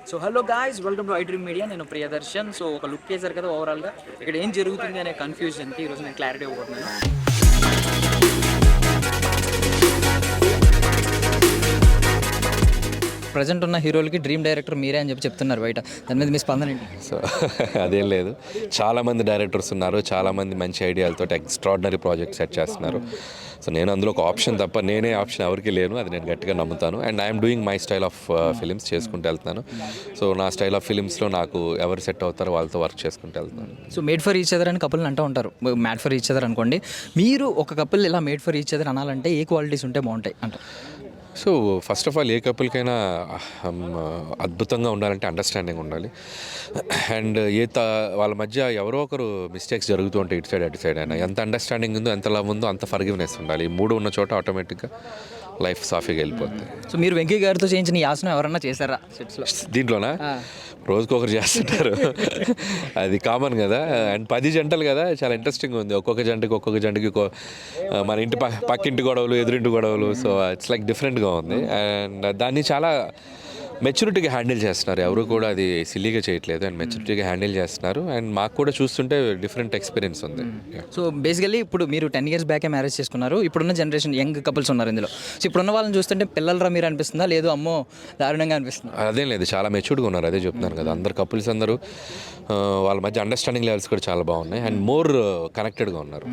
So hello guys, welcome to I dream media. నేను Priyadarshan. So ఒక look వేసారు కదా, ఓవరాల్గా ఇక్కడ ఏం జరుగుతుంది అనే కన్ఫ్యూజన్కి ఈరోజు నేను క్లారిటీ ఇవ్వబోతున్నాను. ప్రజెంట్ ఉన్న హీరోలకి డ్రీమ్ డైరెక్టర్ మీరే అని చెప్తున్నారు బయట. దాని మీద మీ స్పందన ఏంటి? సో అదేం లేదు, చాలామంది డైరెక్టర్స్ ఉన్నారు, చాలామంది మంచి ఐడియాలతో ఎక్స్ట్రాడినరీ ప్రాజెక్ట్ సెట్ చేస్తున్నారు. సో నేను అందులో ఒక ఆప్షన్ తప్ప నేనే ఆప్షన్ ఎవరికి లేను, అది నేను గట్టిగా నమ్ముతాను. And I'm doing my style of films చేసుకుంటూ వెళ్తున్నాను. సో నా స్టైల్ ఆఫ్ ఫిలిమ్స్లో నాకు ఎవరు సెట్ అవుతారో వాళ్ళతో వర్క్ చేసుకుంటూ వెళ్తున్నాను. So made for each other అని కపుల్ని అంటూ ఉంటారు. మ్యాడ్ ఫర్ ఈచ్ అదర్ అనుకోండి, మీరు ఒక కపుల్ ఇలా మేడ్ ఫర్ ఈచ్ అదర్ అనాలంటే ఏ క్వాలిటీస్ ఉంటే బాగుంటాయి అంట? సో ఫస్ట్ ఆఫ్ ఆల్ ఏ కపుల్కైనా అద్భుతంగా ఉండాలంటే అండర్స్టాండింగ్ ఉండాలి. అండ్ వాళ్ళ మధ్య ఎవరో ఒకరు మిస్టేక్స్ జరుగుతూ ఉంటాయి, ఇటు సైడ్ అటు సైడ్ అయినా. ఎంత అండర్స్టాండింగ్ ఉందో, ఎంత లవ్ ఉందో అంత ఫర్గివ్నెస్ ఉండాలి. ఈ మూడు ఉన్న చోట ఆటోమేటిక్గా లైఫ్ సాఫీగా వెళ్ళిపోతుంది. సో మీరు వెంకీ గారితో చేయించిన ఈ ఆసనం ఎవరన్నా చేశారా సెట్స్లో? దీంట్లోనా రోజుకొకరు చేస్తుంటారు, అది కామన్ కదా. అండ్ 10 జంటలు కదా, చాలా ఇంట్రెస్టింగ్ ఉంది. ఒక్కొక్క జంటకి మన ఇంటి పక్కింటి గొడవలు, ఎదురింటి గొడవలు. సో ఇట్స్ లైక్ డిఫరెంట్గా ఉంది. అండ్ దాన్ని చాలా మెచ్యూరిటీగా హ్యాండిల్ చేస్తున్నారు. ఎవరు కూడా అది సిల్లీగా చేయట్లేదు, అండ్ మెచ్యూరిటీగా హ్యాండిల్ చేస్తున్నారు. అండ్ మాకు కూడా చూస్తుంటే డిఫరెంట్ ఎక్స్పీరియన్స్ ఉంది. సో బేసికలీ ఇప్పుడు మీరు 10 years బ్యాకే మ్యారేజ్ చేసుకున్నారు. ఇప్పుడున్న జనరేషన్ యంగ్ కపుల్స్ ఉన్నారు ఇందులో. సో ఇప్పుడున్న వాళ్ళని చూస్తుంటే పిల్లలరా మీరు అనిపిస్తుందా, లేదు అమ్మో దారుణంగా అనిపిస్తుందా? అదేం లేదు, చాలా మెచ్యూర్డ్గా ఉన్నారు. అదే చెప్తున్నారు కదా, అందరు కపుల్స్ అందరూ వాళ్ళ మధ్య అండర్స్టాండింగ్ లెవెల్స్ కూడా చాలా బాగున్నాయి. అండ్ మోర్ కనెక్టెడ్గా ఉన్నారు.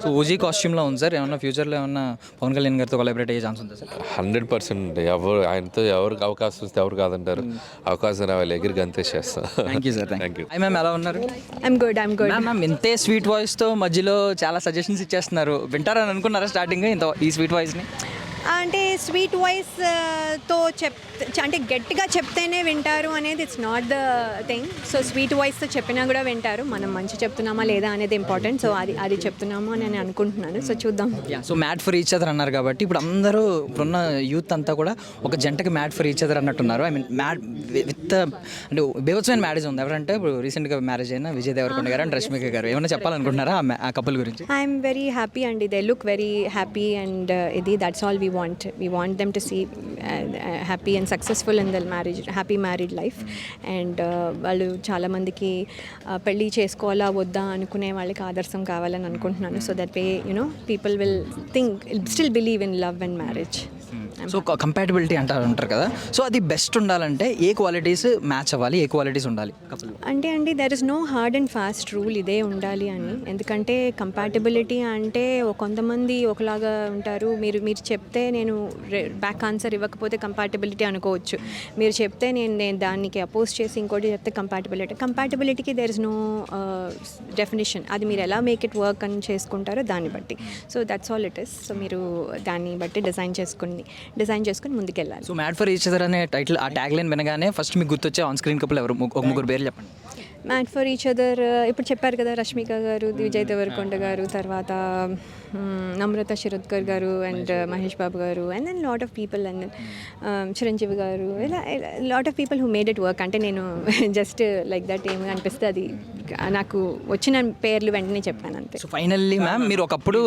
సో ఓజీ కాస్ట్యూమ్లో ఉంది సార్. ఏమన్నా ఫ్యూచర్లో ఏమన్నా పవన్ కళ్యాణ్ గారితో కొలాబరేట్ అయ్యే ఛాన్స్ ఉందా సార్? 100%. ఆయనతో ఎవరికి అవకాశం వస్తే ఎవరు కాదంటారు. అవకాశం రావాలి, ఎగిరి గంతేసేస్తాం. Thank you sir. Thank you. Ma'am ఎలా ఉన్నారు? ఐమ్ గుడ్ మ్యామ్ ఇంతే స్వీట్ వాయిస్తో మధ్యలో చాలా సజెషన్స్ ఇచ్చేస్తున్నారు. వింటారని అనుకున్నారా స్టార్టింగ్ ఈ స్వీట్ వాయిస్ని? అంటే స్వీట్ వాయిస్ తో అంటే గట్టిగా చెప్తేనే వింటారు అనేది it's not the thing. So sweet వాయిస్తో చెప్పినా కూడా వింటారు. మనం మంచి చెప్తున్నామా లేదా అనేది ఇంపార్టెంట్. సో అది చెప్తున్నాము అని నేను అనుకుంటున్నాను. సో చూద్దాం. So mad for each other అన్నారు కాబట్టి ఇప్పుడు అందరూ ఇప్పుడున్న యూత్ అంతా కూడా ఒక జంటకి మ్యాడ్ ఫర్ ఈచ్ అదర్ అన్నట్టున్నారు. ఐ మీన్ మ్యాడ్ విత్ అంటే బీభత్సమైన మ్యారేజ్ ఉంది. ఎవరంటే ఇప్పుడు రీసెంట్గా మ్యారేజ్ అయిన విజయ్ దేవరకొండ గారు అండ్ రష్మిక గారు. ఏమైనా చెప్పాలనుకుంటున్నారా ఆ కపుల్ గురించి? I'm very happy and they look very happy and ఇది that's all we want them to see happy and successful in their marriage, happy married life. And వాళ్ళు చాలా మందికి పెళ్ళి చేసుకోవాలా వద్దా అనుకునే వాళ్ళకి ఆదర్శం కావాలని అనుకుంటున్నాను. So that way people will still believe in love and marriage. So compatibility ఉంటారు కదా, సో అది బెస్ట్ ఉండాలంటే ఏ క్వాలిటీస్ మ్యాచ్ అవ్వాలి, ఏ క్వాలిటీస్ ఉండాలి కపుల్ అంటే there is no hard and fast rule ఇదే ఉండాలి అని. ఎందుకంటే కంపాటిబిలిటీ అంటే కొంతమంది ఒకలాగా ఉంటారు. మీరు చెప్తే నేను బ్యాక్ ఆన్సర్ ఇవ్వకపోతే కంపాటిబిలిటీ అనుకోవచ్చు. మీరు చెప్తే నేను దానికి అపోజ్ చేసి ఇంకోటి చెప్తే కంపాటిబిలిటీకి దెర్ ఇస్ నో డెఫినేషన్. అది మీరు ఎలా మేక్ ఇట్ వర్క్ అని చేసుకుంటారో దాన్ని బట్టి. So that's all it is. So మీరు దాన్ని బట్టి డిజైన్ చేసుకుని ముందుకెళ్ళాలి. So mad for each other అనే టైటిల్, ఆ ట్యాగ్ లైన్ వినగానే ఫస్ట్ మీకు గుర్తొచ్చే ఆన్ స్క్రీన్ కపుల్ ఎవరు? ఒక ముగ్గురు పేర్లు చెప్పండి. మ్యాడ్ ఫర్ ఈచ్ అదర్ ఇప్పుడు చెప్పారు కదా, రష్మిక గారు, విజయ్ దేవరకొండ గారు, తర్వాత నమ్రత శిరోద్కర్ గారు అండ్ మహేష్ బాబు గారు, and then lot of people, and Chiranjeevi గారు, ఇలా lot of people who made it work. అంటే నేను జస్ట్ లైక్ దట్ ఏమి అనిపిస్తే అది నాకు వచ్చిన పేర్లు వెంటనే చెప్పాను అంతే. సో ఫైనల్లీ మ్యామ్ మీరు ఒకప్పుడు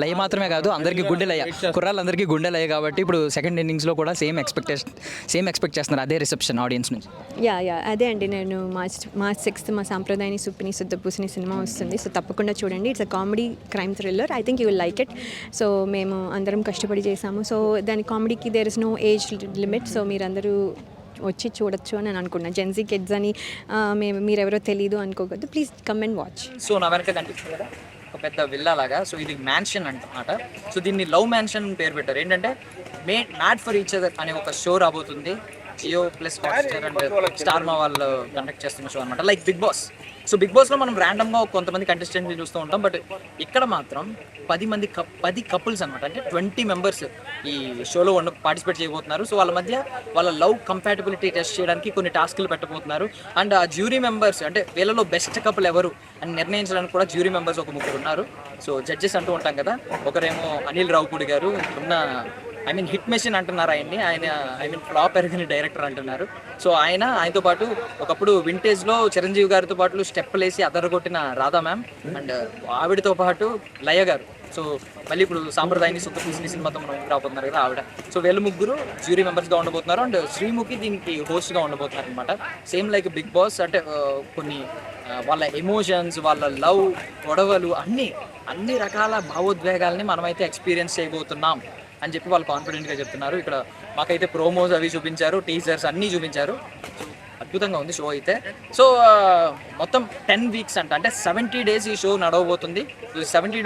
లయ మాత్రమే కాదు, అందరికీ గుండెలయ్య, కుర్రాళ్ళందరికీ గుండెలయ్య కాబట్టి ఇప్పుడు సెకండ్ ఇన్నింగ్స్లో కూడా సేమ్ ఎక్స్పెక్ట్ చేస్తున్నారు అదే రిసెప్షన్ ఆడియన్స్ నుంచి. యా అదే అండి. నేను మార్చ్ 6th మా సాంప్రదాయని సుప్పిని శుద్ధపూసిని సినిమా వస్తుంది. సో తప్పకుండా చూడండి. It's a comedy crime thriller. I think you will like it. So మేము అందరం కష్టపడి చేసాము. సో దాని కామెడీకి there is no age limit. So మీరందరూ వచ్చి చూడొచ్చు అని నేను అనుకున్నాను. జెన్జీ కిడ్స్ అని మీరెవరో తెలీదు అనుకోవద్దు. Please come and watch. So నా వెనక కనిపిస్తుంది కదా ఒక పెద్ద విల్లా లాగా. సో ఇది మ్యాన్షన్ అంటమాట. సో దీన్ని లవ్ మ్యాన్షన్ పేరు పెట్టారు. ఏంటంటే మ్యాడ్ ఫర్ ఈచ్ అదర్ అనే ఒక షో రాబోతుంది. Jio plus Hotstar and Star Maa వాళ్ళు కండక్ట్ చేస్తున్న షో అనమాట, like Bigg Boss. So Bigg బాస్లో మనం ర్యాండమ్గా కొంతమంది కంటెస్టెంట్ని చూస్తూ ఉంటాం, బట్ ఇక్కడ మాత్రం 10 కపుల్స్ అనమాట, అంటే 20 members ఈ షోలో పార్టిసిపేట్ చేయబోతున్నారు. సో వాళ్ళ మధ్య వాళ్ళ లవ్ కంపాటిబిలిటీ టెస్ట్ చేయడానికి కొన్ని టాస్క్లు పెట్టబోతున్నారు. అండ్ ఆ జ్యూరీ మెంబర్స్, అంటే వీళ్ళలో బెస్ట్ కపుల్ ఎవరు అని నిర్ణయించడానికి కూడా జ్యూరీ మెంబర్స్ ఒక ముగ్గురు ఉన్నారు. సో జడ్జెస్ అంటూ ఉంటాం కదా, ఒకరేమో అనిల్ రావుపూడి గారు, ఉన్న హిట్ మెషిన్ అంటున్నారు ఆయన, ఫ్లాప్ ఎరగని డైరెక్టర్ అంటున్నారు. సో ఆయనతో పాటు ఒకప్పుడు వింటేజ్లో చిరంజీవి గారితో పాటు స్టెప్పులు వేసి అదరగొట్టిన రాధా మ్యామ్, అండ్ ఆవిడతో పాటు లయ గారు. సో మళ్ళీ ఇప్పుడు సాంప్రదాయాన్ని సుఖ సినిమాతో మనం రాబోతున్నారు కదా ఆవిడ. సో వీళ్ళు ముగ్గురు జ్యూరీ మెంబర్స్గా ఉండబోతున్నారు అండ్ శ్రీముఖి దీనికి హోస్ట్గా ఉండబోతున్నారు అనమాట. సేమ్ లైక్ బిగ్ బాస్ అంటే కొన్ని వాళ్ళ ఎమోషన్స్, వాళ్ళ లవ్, గొడవలు అన్ని రకాల భావోద్వేగాల్ని మనమైతే ఎక్స్పీరియన్స్ చేయబోతున్నాం అని చెప్పి వాళ్ళు కాన్ఫిడెంట్గా చెప్తున్నారు. ఇక్కడ మాకైతే ప్రోమోస్ అవి చూపించారు, టీజర్స్ అన్నీ చూపించారు. సో అద్భుతంగా ఉంది షో అయితే. సో మొత్తం 10 వీక్స్ అంటే 70 డేస్ ఈ షో నడవబోతుంది. 70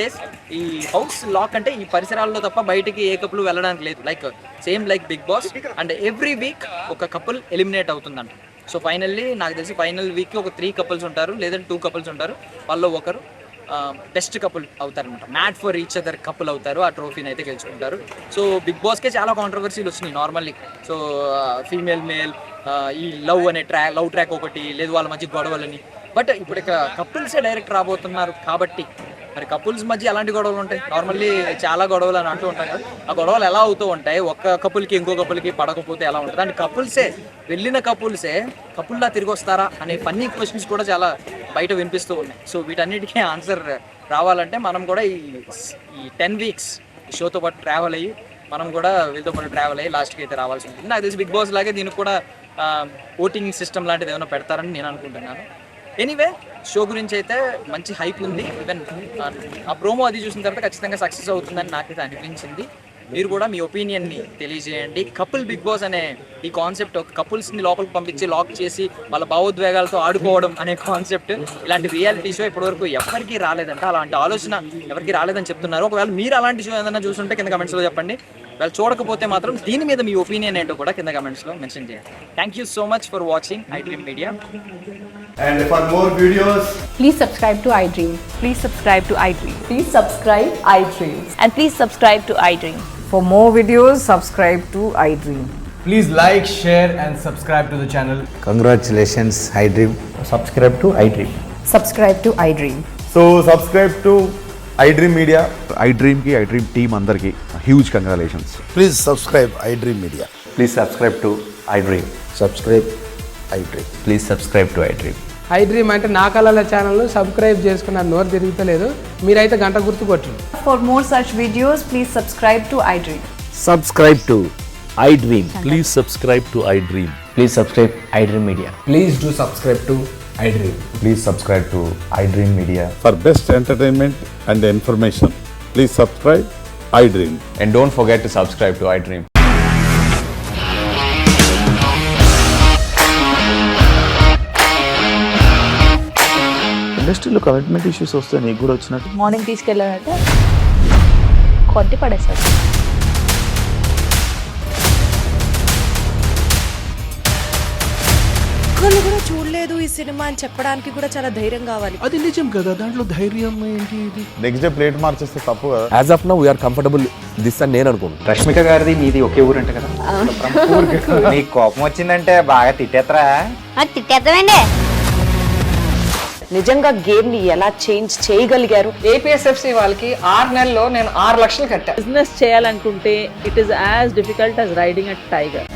డేస్ ఈ హౌస్ లాక్ అంటే ఈ పరిసరాల్లో తప్ప బయటికి ఏ కప్పులు వెళ్ళడానికి లేదు. Same like Bigg Boss and every week ఒక కపుల్ ఎలిమినేట్ అవుతుందంట. సో ఫైనల్లీ నాకు తెలిసి ఫైనల్ వీక్కి ఒక 3 కపుల్స్ ఉంటారు, లేదంటే 2 కపుల్స్ ఉంటారు. వాళ్ళు ఒకరు బెస్ట్ కపుల్ అవుతారనమాట. Mad for each other couple అవుతారు, ఆ ట్రోఫీని అయితే గెలుచుకుంటారు. సో బిగ్ బాస్కే చాలా కాంట్రవర్సీలు వచ్చినాయి నార్మల్లీ. సో ఫీమేల్ మేల్ ఈ లవ్ ట్రాక్ ఒకటి లేదు, వాళ్ళ మధ్య గొడవలని. బట్ ఇప్పుడు ఇక కపుల్సే డైరెక్ట్ రాబోతున్నారు కాబట్టి మరి కపుల్స్ మధ్య ఎలాంటి గొడవలు ఉంటాయి? నార్మల్లీ చాలా గొడవలు అని అంటూ ఉంటాం కదా, ఆ గొడవలు ఎలా అవుతూ ఉంటాయి? ఒక్క కపుల్కి ఇంకో కపుల్కి పడకపోతే ఎలా ఉంటుంది? అండ్ వెళ్ళిన కపుల్సే కపుల్లా తిరిగి వస్తారా అనే ఫన్నీ క్వశ్చన్స్ కూడా చాలా బయట వినిపిస్తూ ఉన్నాయి. సో వీటన్నిటికీ ఆన్సర్ రావాలంటే మనం కూడా ఈ 10 వీక్స్ షోతో పాటు ట్రావెల్ అయ్యి మనం కూడా వీళ్ళతో పాటు ట్రావెల్ అయ్యి లాస్ట్కి అయితే రావాల్సి ఉంటుంది. నాకు తెలిసి బిగ్ బాస్ లాగే దీనికి కూడా ఓటింగ్ సిస్టమ్ లాంటిది ఏమైనా పెడతారని నేను అనుకుంటున్నాను. ఎనీవే షో గురించి అయితే మంచి హైప్ ఉంది. ఈవెన్ ఆ ప్రోమో అది చూసిన తర్వాత ఖచ్చితంగా సక్సెస్ అవుతుందని నాకైతే అనిపించింది. మీరు కూడా మీ ఒపీనియన్ని తెలియజేయండి. కపుల్ బిగ్ బాస్ అనే ఈ కాన్సెప్ట్, ఒక కపుల్స్ని లోపలికి పంపించి లాక్ చేసి వాళ్ళ భావోద్వేగాలతో ఆడుకోవడం అనే కాన్సెప్ట్, ఇలాంటి రియాలిటీ షో ఇప్పటివరకు ఎవరికి రాలేదంట. అలాంటి ఆలోచన ఎవరికి రాలేదని చెప్తున్నారు. ఒకవేళ మీరు అలాంటి షో ఏదైనా చూస్తుంటే కింద కమెంట్స్లో చెప్పండి. వాళ్ళు చూడకపోతే మాత్రం దీని మీద మీ ఒపీనియన్ ఏంటో కూడా కింద కమెంట్స్లో మెన్షన్ చేయండి. Thank you so much for watching iDream Media. And for more videos, Please subscribe to iDream. Please subscribe to iDream. Please subscribe iDream. And please subscribe to iDream. For more videos, subscribe to iDream. please like, share and subscribe to the channel. Congratulations, iDream. Subscribe to iDream. Subscribe to iDream. So subscribe to iDream Media. iDream ki iDream team andarki huge congratulations. Please subscribe iDream Media. Please subscribe to iDream. Subscribe iDream. Please subscribe to iDream. iDream అంటే నా కళల ఛానల్ను subscribe చేసుకున్న నోరు తిరుగుతలేదు, మీరైతే గంట గుర్తు కొట్టండి. For more such videos, please subscribe to iDream. Subscribe to iDream. Please subscribe to iDream. Please subscribe iDream Media. Please do subscribe to iDream. Please subscribe to iDream Media. For best entertainment and information, please subscribe iDream. And don't forget to subscribe to iDream. ఇండస్ట్రీలో commitment issues వస్తే నీకు కూడా వచ్చినట్టు morning తీసుకెళ్ళాలంటే కొట్టి పడేస్తారు. ఒక్కళ్ళు కూడా చూడలేదు ఈ సినిమా అని చెప్పడానికి కూడా చాలా ధైర్యం కావాలి. అది నిజం కదా, దాంట్లో ధైర్యం ఏంటి? ఇది నెక్స్ట్ డే ప్లేట్ మార్చేస్తే తప్పు కదా. As of now we are comfortable this అని నేను అనుకుంటున్నాను. రష్మిక గారిది మీది ఒకే ఊరంట కదా? నీకు కోపం వచ్చిందంటే బాగా తిట్టేత్తరా? తిట్టేద్దామండి. నిజంగా గేమ్ ని ఎలా చేంజ్ చేయగలిగారు? ఏపీఎస్ఎఫ్సి వాళ్ళకి 6 నెలల్లో నేను 6 లక్షలు కట్టా. బిజినెస్ చేయాలనుకుంటే it is as difficult as riding a tiger.